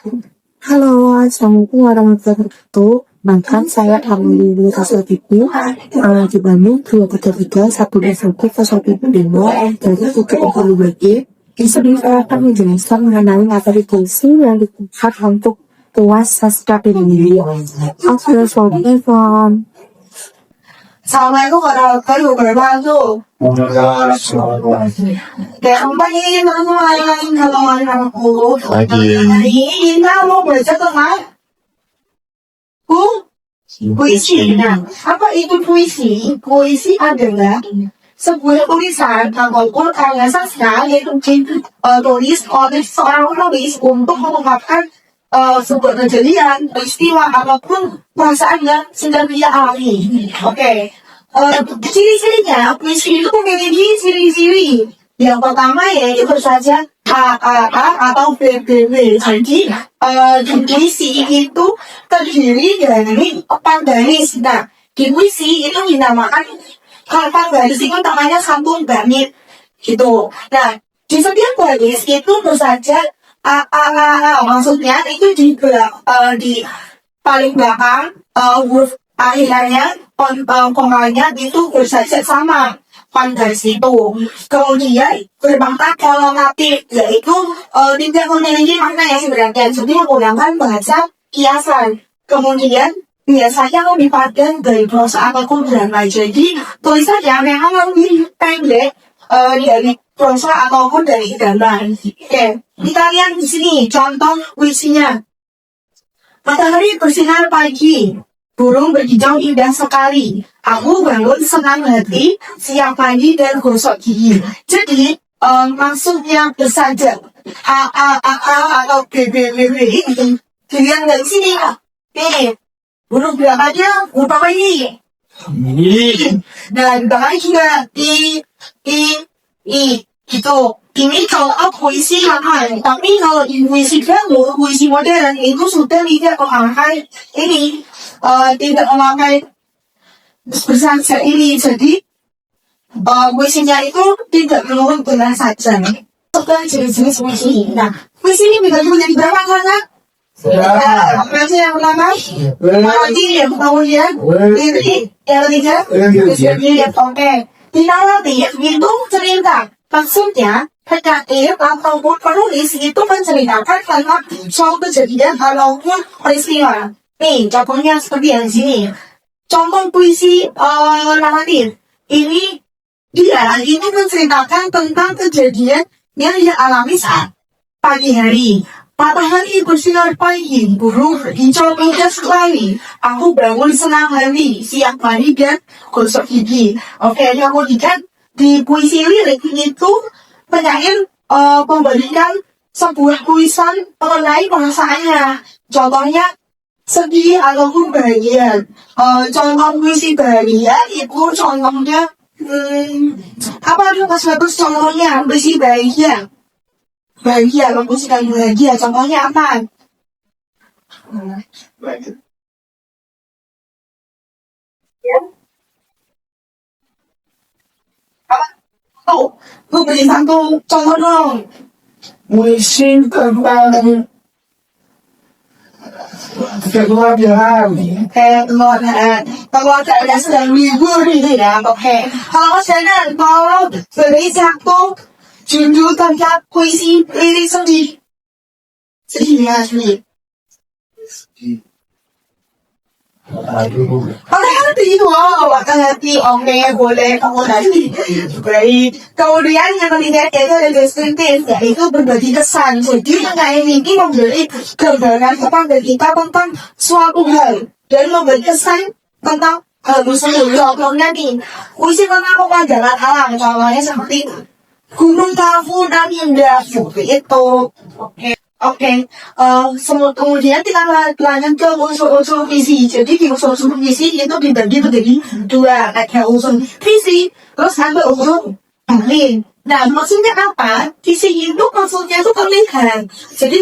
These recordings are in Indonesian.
Halo, Assalamualaikum warahmatullahi wabarakatuh. Bahkan saya Hamili Rasul Pipi di Bandung 233 121 125 dari UGM. Di sini saya akan menjelaskan mengenai materi puisi yang dibuat untuk tuas sastra ini. Assalamualaikum. Assalamualaikum warahmatullahi wabarakatuh. Kembali teman-teman hari ini kita mau belajar tentang puisi. Nah, apa itu puisi? Puisi adalah sebuah tulisan ataupun karya sastra yang tulis oleh seorang penulis untuk mengungkapkan sebuah kejadian, peristiwa ataupun perasaan yang sedang dia alami. Oke. Ciri-cirinya puisi itu memiliki ciri-ciri. Yang pertama yaitu saja atau BBW. Jadi puisi itu terdiri dari 4 baris. Nah, di puisi itu dinamakan 4 baris itu namanya sambung bait gitu. Nah, di setiap baris itu saja maksudnya itu di paling belakang huruf akhirnya kongkalnya itu bersaja sama pada situ. Kemudian berbangsa kolongatif yaitu tidak memiliki makna yang sebenarnya. Jadi menggunakan bahasa kiasan. Kemudian biasanya lebih padat dari prosa ataupun drama. Jadi tulisannya memang lebih pendek dari prosa ataupun dari drama. Oke, kita lihat di sini contoh puisinya. Matahari bersinar pagi, burung berkicau indah sekali. Aku bangun senang hati, siang pagi dan gosok gigi. Jadi maksudnya bersaja atau BBW ini. Dilihat dari sini, nih burung berapanya berapa pagi. Dan bahkan juga gitu. Ini kalau puisi hangat, tapi kalau di puisi baru, puisi modern itu sudah tidak memakai ini, tidak memakai bersaja ini. Jadi puisinya itu tidak menurun benar saja. Setelah jenis-jenis puisi. Nah, puisi ini bisa menjadi berapa karena? Puisi yang pertama, yang kemudian, yang ketiga, oke. Dinalati itu cerita. Maksudnya, penyair ataupun penulis itu menceritakan tentang suatu kejadian ataupun peristiwa. Nih, contohnya seperti yang sini. Contoh puisi naratif. Ini menceritakan tentang kejadian yang dia alami saat pagi hari. Matahari bersinar pagi, burung berkicau indah sekali. Aku bangun senang hati, siang pagi dan gosok gigi. Oke, kemudian di puisi lirik itu penyair memberikan sebuah tulisan mengenai perasaannya. Contohnya sedih ataupun bahagia. Contoh puisi bahagia itu contohnya apa tuh Mas Bagus contohnya puisi bahagia. Bahagia, mempunyai bahagia. Contohnya apa? Ya. Oh, lu beri satu contoh dong. Puisi tentang keluargaan. Keluarga sedang libur ini ya. Oke. Kalau saya mau beri satu judul tentang puisi lirik sedih. Sedih ya, sedih. Hati itu hati oke boleh kamu tadi baik. Kemudian yang ketiga itu ada deskriptif yaitu berbagi kesan. Jadi mengenai ini memberi gambaran kepada kita tentang suatu hal dan memberi kesan tentang hal tersebut. Contohnya nih puisi tentang pemandangan alam. Contohnya seperti gunung Kafu dan indah itu. Oke, kemudian kita lanjut ke unsur-unsur visi. Jadi di unsur-unsur visi itu dibagi menjadi 2, ada unsur visi, terus ada unsur batin. Nah, maksudnya apa? Visi itu maksudnya itu terlihat. Jadi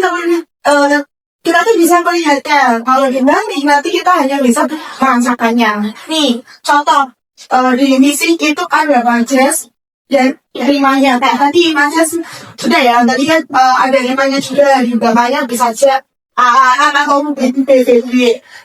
kita tuh bisa melihatnya. Kalau dibanding nanti kita hanya bisa merasakannya. Nih, contoh di visi itu ada bajas dan rimanya. Nah, tadi Mas sudah ya, tadi kan ada rimanya juga, di bawahnya bisa aja atau PVB.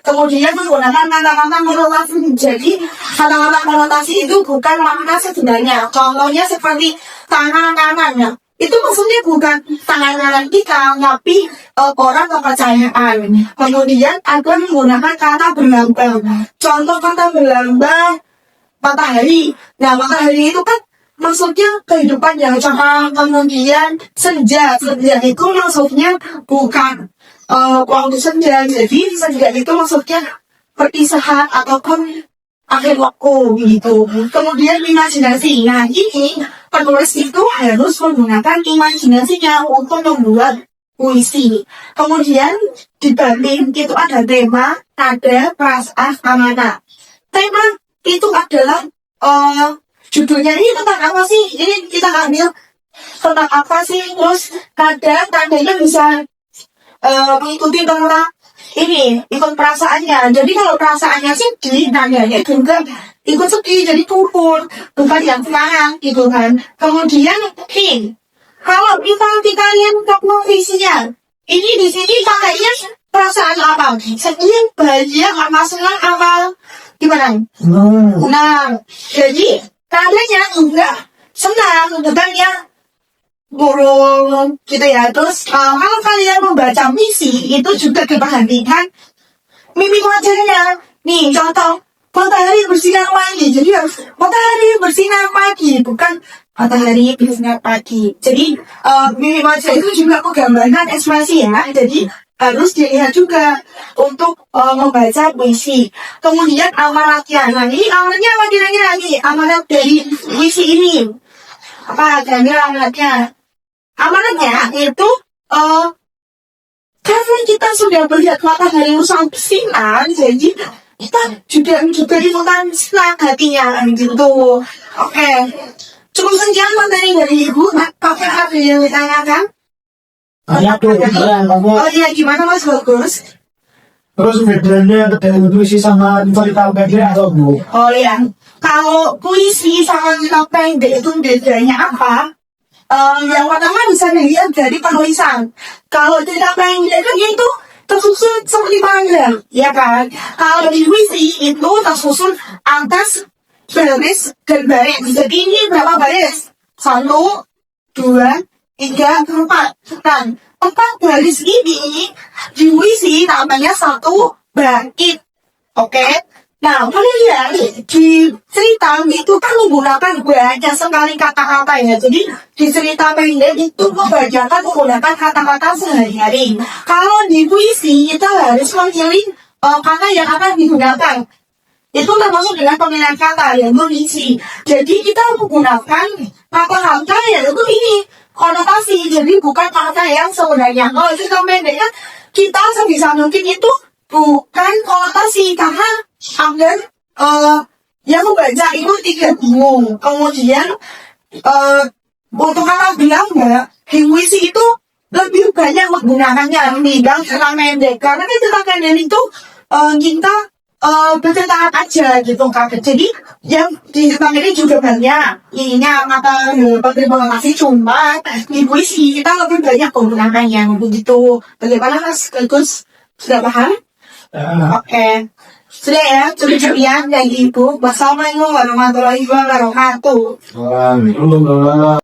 Kemudian menggunakan kata-kata konotasi. Jadi kata-kata konotasi itu bukan makna sebenarnya. Contohnya seperti tangan kanannya. Itu maksudnya bukan tangan kanan kita, tapi orang kepercayaan. Kemudian ada menggunakan kata berlambang. Contoh kata berlambang matahari. Nah, matahari itu kan maksudnya kehidupan yang cerah. Kemudian senja itu maksudnya bukan waktu senja. Jadi senja itu maksudnya perpisahan ataupun akhir waktu gitu. Kemudian imajinasi. Nah, ini penulis itu harus menggunakan imajinasinya untuk membuat puisi. Kemudian dibanding itu ada tema, nada, perasaan, amanah. Tema itu adalah judulnya ini tentang apa sih? Ini kita ambil tentang apa sih? Terus nadanya bisa mengikuti tentang ini, ikut perasaannya. Jadi kalau perasaannya sedih, nadanya juga ikut sedih, jadi turun, bukan yang sekarang gitu kan. Kemudian kalau kita kalian visinya, ini di sini pakainya perasaan apa? Sedih, bahagia, apa senang, apa gimana? Nah, jadi nadanya juga senang, bukan yang burung gitu ya. Terus kalau kalian membaca misi itu juga diperhatikan mimik wajahnya. Nih contoh, matahari bersinar pagi. Jadi harus matahari bersinar pagi, bukan matahari bersinar pagi. Jadi mimik wajah itu juga menggambarkan ekspresi ya. Jadi harus dilihat juga untuk membaca puisi. Kemudian amanatnya. Nah, ini amanatnya apa kira-kira nih? Amanat dari puisi ini apa kira-kira amanatnya? Amanatnya itu karena kita sudah melihat matahari usang bersinar, jadi kita juga ikutan senang hatinya gitu. Oke. Cukup sekian materi dari Ibu. Apakah ada yang ditanyakan? Oh iya, gimana Mas Bagus? Terus bedanya dari puisi sama cerita pendek atau Bu? Oh iya, kalau puisi sama cerita pendek itu bedanya apa? Yang pertama bisa dilihat dari penulisan. Kalau cerita pendek itu tersusun seperti panjang, ya kan? Kalau di puisi itu tersusun atas baris dan baris. Jadi ini berapa baris? 1, 2, 3, 4. Nah, 4 baris ini di puisi namanya satu bait. Oke? Nah, kalian di cerita itu kan menggunakan banyak sekali kata-kata ya. Jadi di cerita pendek itu kebanyakan menggunakan kata-kata sehari-hari. Kalau di puisi kita harus memilih kata yang akan digunakan. Itu termasuk dengan pemilihan kata yang mengisi. Jadi kita menggunakan kata-kata yaitu ini konotasi. Jadi bukan kata yang sebenarnya. Kalau cerita pendek kan kita sebisa mungkin itu bukan konotasi karena agar yang membaca itu tidak bingung. Kemudian untuk kata belanga di puisi itu lebih banyak menggunakannya dibanding cerita pendek. Karena kan cerita pendek itu kita bercerita aja gitu kan. Jadi yang di cerita pendek juga banyak ininya kata terima kasih, cuma di puisi kita lebih banyak menggunakannya begitu. Bagaimana Mas Bagus? Sudah paham? Oke. Sudah ya, cukup-cukupian dari Ibu. Wassalamualaikum warahmatullahi wabarakatuh. Waalaikumsalam.